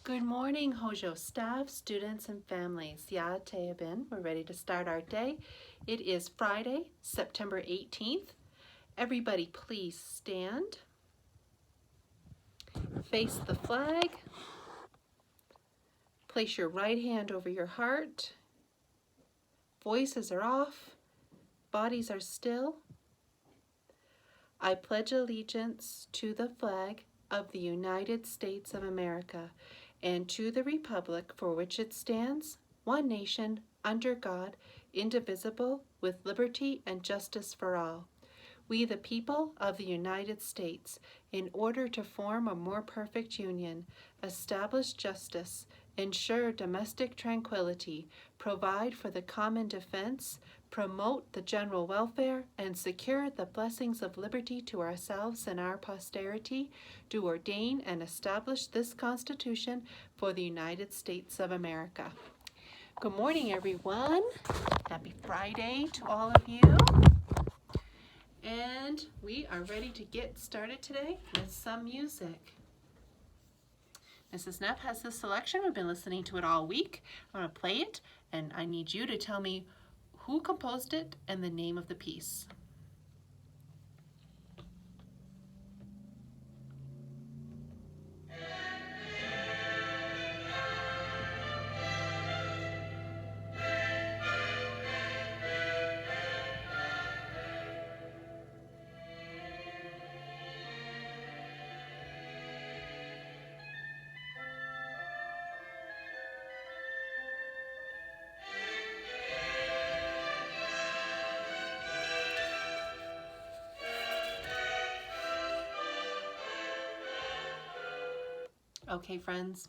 Good morning, Hojo staff, students, and families. Ya Teabin, we're ready to start our day. It is Friday, September 18th. Everybody please stand. Face the flag. Place your right hand over your heart. Voices are off. Bodies are still. I pledge allegiance to the flag of the United States of America and to the republic for which it stands, one nation, under God, indivisible, with liberty and justice for all. We, the people of the United States, in order to form a more perfect union, establish justice, ensure domestic tranquility, provide for the common defense, promote the general welfare, and secure the blessings of liberty to ourselves and our posterity, do ordain and establish this Constitution for the United States of America. Good morning, everyone. Happy Friday to all of you. And we are ready to get started today with some music. Mrs. Neff has this selection. We've been listening to it all week. I'm going to play it, and I need you to tell me who composed it and the name of the piece. Okay, friends,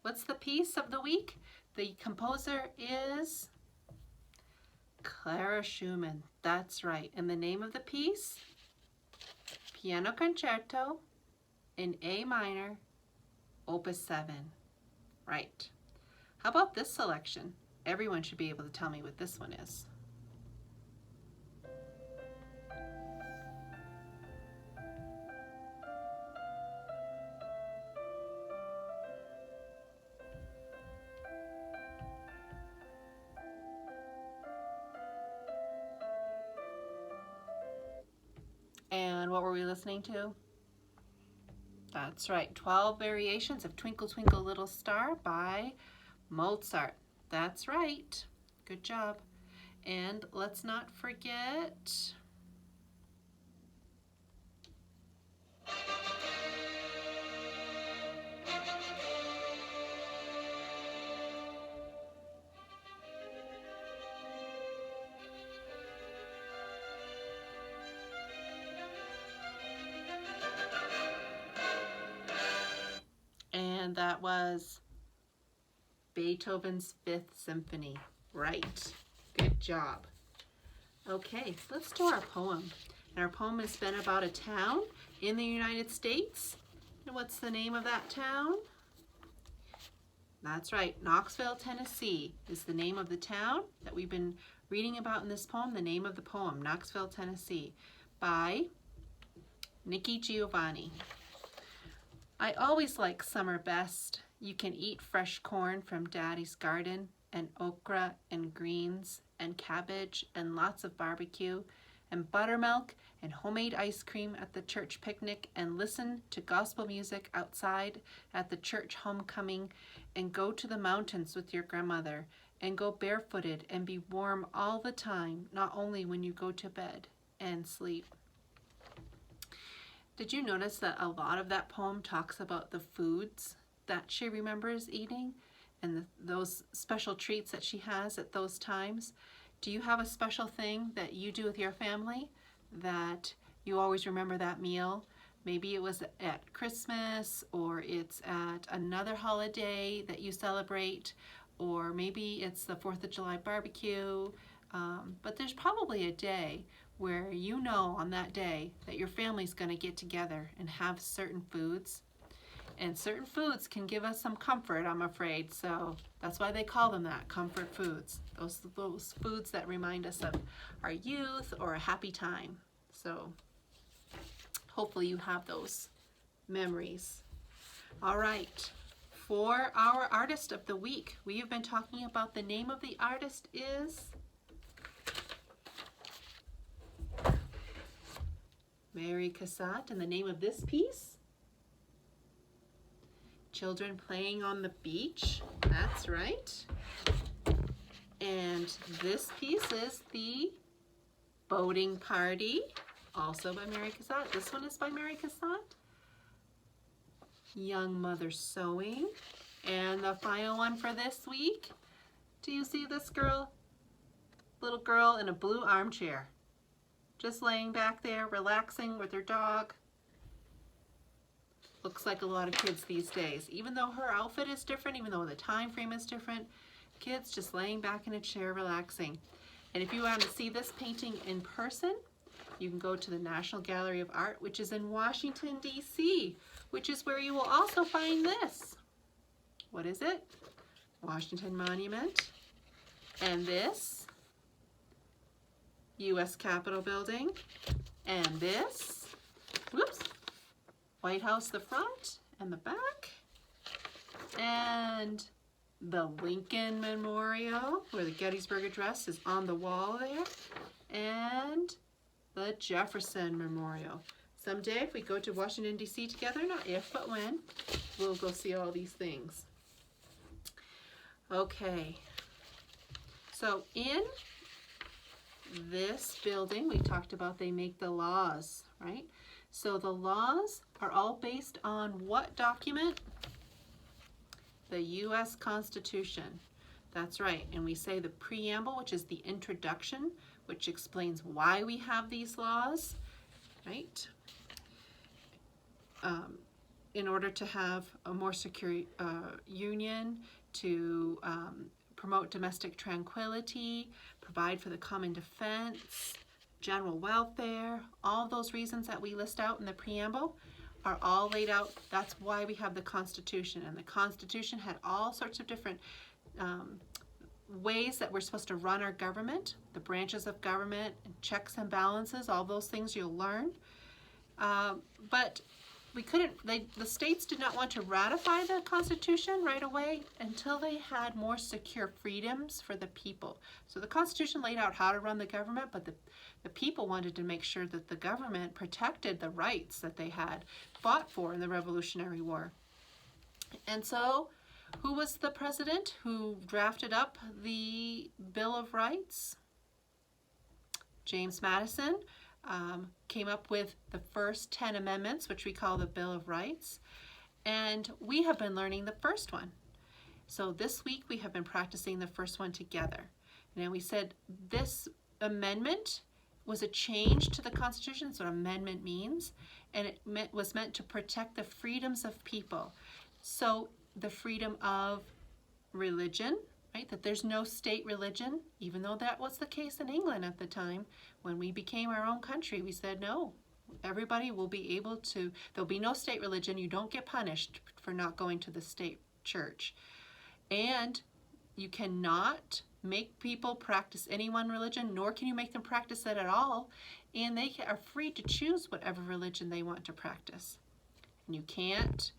what's the piece of the week? The composer is Clara Schumann. That's right. And the name of the piece? Piano Concerto in A minor, Opus 7. Right. How about this selection? Everyone should be able to tell me what this one is. And what were we listening to? That's right, 12 Variations of Twinkle Twinkle Little Star by Mozart. That's right. Good job. And let's not forget and that was Beethoven's Fifth Symphony. Right. Good job. Okay, let's do our poem. And our poem has been about a town in the United States. And what's the name of that town? That's right, Knoxville, Tennessee is the name of the town that we've been reading about in this poem. The name of the poem, Knoxville, Tennessee, by Nikki Giovanni. I always like summer best. You can eat fresh corn from Daddy's garden, and okra and greens and cabbage and lots of barbecue and buttermilk and homemade ice cream at the church picnic, and listen to gospel music outside at the church homecoming, and go to the mountains with your grandmother, and go barefooted and be warm all the time, not only when you go to bed and sleep. Did you notice that a lot of that poem talks about the foods that she remembers eating and those special treats that she has at those times? Do you have a special thing that you do with your family that you always remember that meal? Maybe it was at Christmas, or it's at another holiday that you celebrate, or maybe it's the 4th of July barbecue. But there's probably a day where you know on that day that your family's going to get together and have certain foods. And certain foods can give us some comfort, I'm afraid. So that's why they call them that, comfort foods. Those foods that remind us of our youth or a happy time. So hopefully you have those memories. All right, for our artist of the week, we have been talking about the name of the artist is Mary Cassatt, and the name of this piece, Children Playing on the Beach. That's right. And this piece is The Boating Party, also by Mary Cassatt. This one is by Mary Cassatt. Young Mother Sewing. And the final one for this week, do you see this girl? Little girl in a blue armchair, just laying back there, relaxing with her dog. Looks like a lot of kids these days. Even though her outfit is different, even though the time frame is different, kids just laying back in a chair, relaxing. And if you want to see this painting in person, you can go to the National Gallery of Art, which is in Washington, D.C., which is where you will also find this. What is it? Washington Monument. And this, U.S. Capitol Building. And this, whoops, White House, the front and the back. And the Lincoln Memorial, where the Gettysburg Address is on the wall there. And the Jefferson Memorial. Someday, if we go to Washington, D.C. together, not if, but when, we'll go see all these things. Okay. So in this building, we talked about they make the laws, right? So the laws are all based on what document? The U.S. Constitution. That's right. And we say the preamble, which is the introduction, which explains why we have these laws, right? In order to have a more secure union, to promote domestic tranquility, provide for the common defense, general welfare, all those reasons that we list out in the preamble are all laid out. That's why we have the Constitution. And the Constitution had all sorts of different ways that we're supposed to run our government, the branches of government, checks and balances, all those things you'll learn. But we couldn't, the states did not want to ratify the Constitution right away until they had more secure freedoms for the people. So the Constitution laid out how to run the government, but the people wanted to make sure that the government protected the rights that they had fought for in the Revolutionary War. And so, who was the president who drafted up the Bill of Rights? James Madison. Came up with the first 10 amendments, which we call the Bill of Rights, and we have been learning the first one. So this week we have been practicing the first one together. And we said this amendment was a change to the Constitution. That's what amendment means, and it was meant to protect the freedoms of people. So the freedom of religion, right? That there's no state religion, even though that was the case in England at the time. When we became our own country, we said, no, everybody will be able to, there'll be no state religion. You don't get punished for not going to the state church. And you cannot make people practice any one religion, nor can you make them practice it at all. And they are free to choose whatever religion they want to practice. And you can't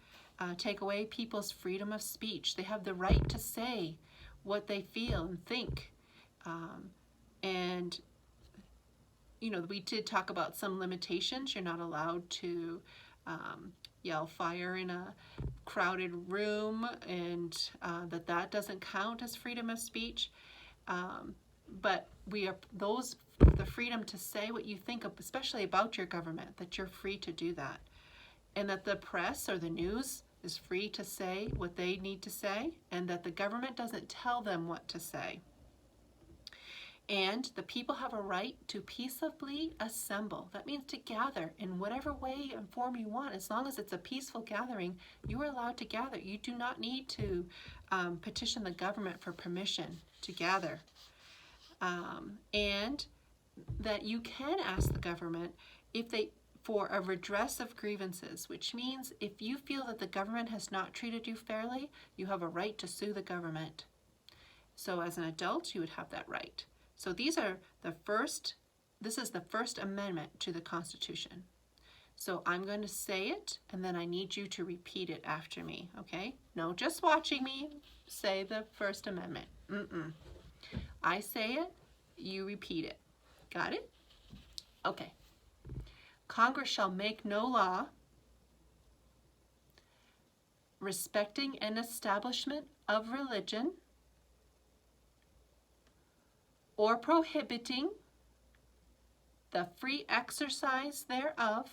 take away people's freedom of speech. They have the right to say what they feel and think. And you know, we did talk about some limitations. You're not allowed to yell fire in a crowded room, and that doesn't count as freedom of speech. But the freedom to say what you think, especially about your government, that you're free to do that. And that the press or the news is free to say what they need to say, and that the government doesn't tell them what to say. And the people have a right to peaceably assemble. That means to gather in whatever way and form you want. As long as it's a peaceful gathering, you are allowed to gather. You do not need to petition the government for permission to gather. And that you can ask the government for a redress of grievances, which means if you feel that the government has not treated you fairly, you have a right to sue the government. So as an adult, you would have that right. So this is the first amendment to the Constitution. So I'm going to say it, and then I need you to repeat it after me, okay? No, just watching me say the First Amendment. I say it, you repeat it. Got it? Okay. Congress shall make no law respecting an establishment of religion or prohibiting the free exercise thereof,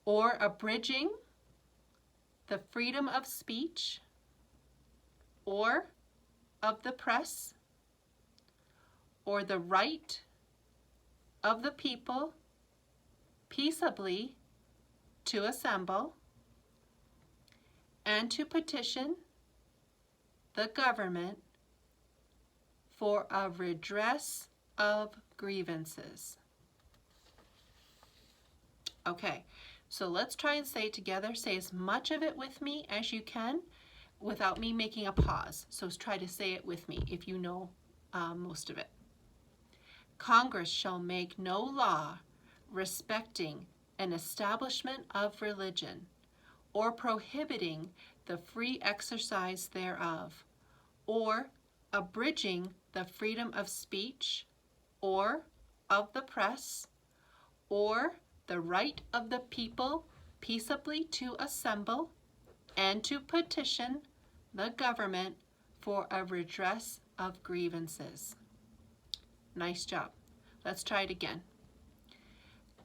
or abridging the freedom of speech or of the press, or the right of the people peaceably to assemble and to petition the government for a redress of grievances. Okay, so let's try and say it together. Say as much of it with me as you can without me making a pause. So try to say it with me if you know most of it. Congress shall make no law respecting an establishment of religion or prohibiting the free exercise thereof, or abridging the freedom of speech or of the press, or the right of the people peaceably to assemble and to petition the government for a redress of grievances. Nice job. Let's try it again.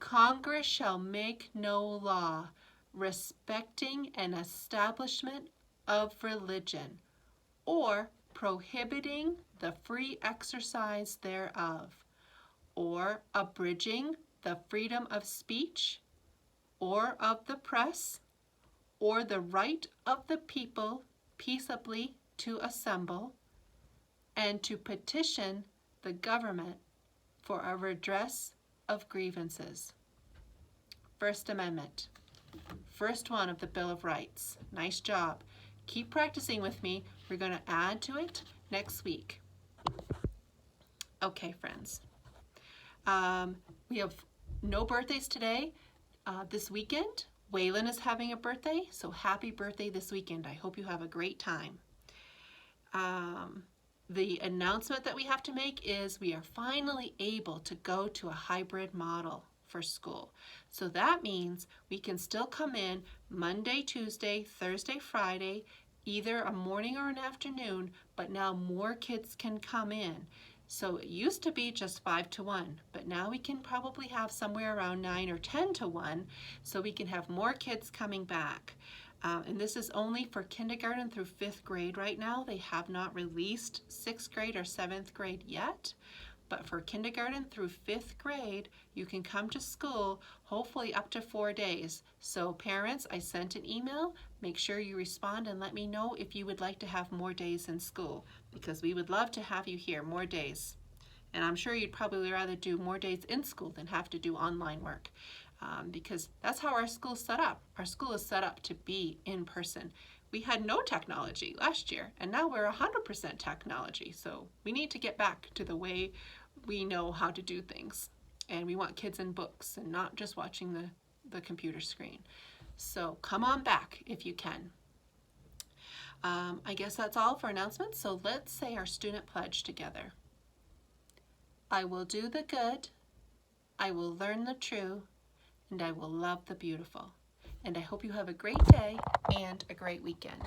Congress shall make no law respecting an establishment of religion or prohibiting the free exercise thereof, or abridging the freedom of speech or of the press, or the right of the people peaceably to assemble and to petition the government for a redress of grievances. First Amendment. First one of the Bill of Rights. Nice job. Keep practicing with me. We're going to add to it next week. Okay, friends. We have no birthdays today. This weekend, Waylon is having a birthday, so happy birthday this weekend. I hope you have a great time. The announcement that we have to make is we are finally able to go to a hybrid model for school. So that means we can still come in Monday, Tuesday, Thursday, Friday, either a morning or an afternoon, but now more kids can come in. So it used to be just 5 to 1, but now we can probably have somewhere around 9 or 10 to 1, so we can have more kids coming back. And this is only for kindergarten through 5th grade right now. They have not released 6th grade or 7th grade yet. But for kindergarten through 5th grade, you can come to school hopefully up to 4 days. So parents, I sent an email. Make sure you respond and let me know if you would like to have more days in school, because we would love to have you here more days. And I'm sure you'd probably rather do more days in school than have to do online work, because that's how our school's set up. Our school is set up to be in person. We had no technology last year, and now we're 100% technology. So we need to get back to the way we know how to do things. And we want kids in books and not just watching the computer screen. So come on back if you can. I guess that's all for announcements. So let's say our student pledge together. I will do the good, I will learn the true, and I will love the beautiful. And I hope you have a great day and a great weekend.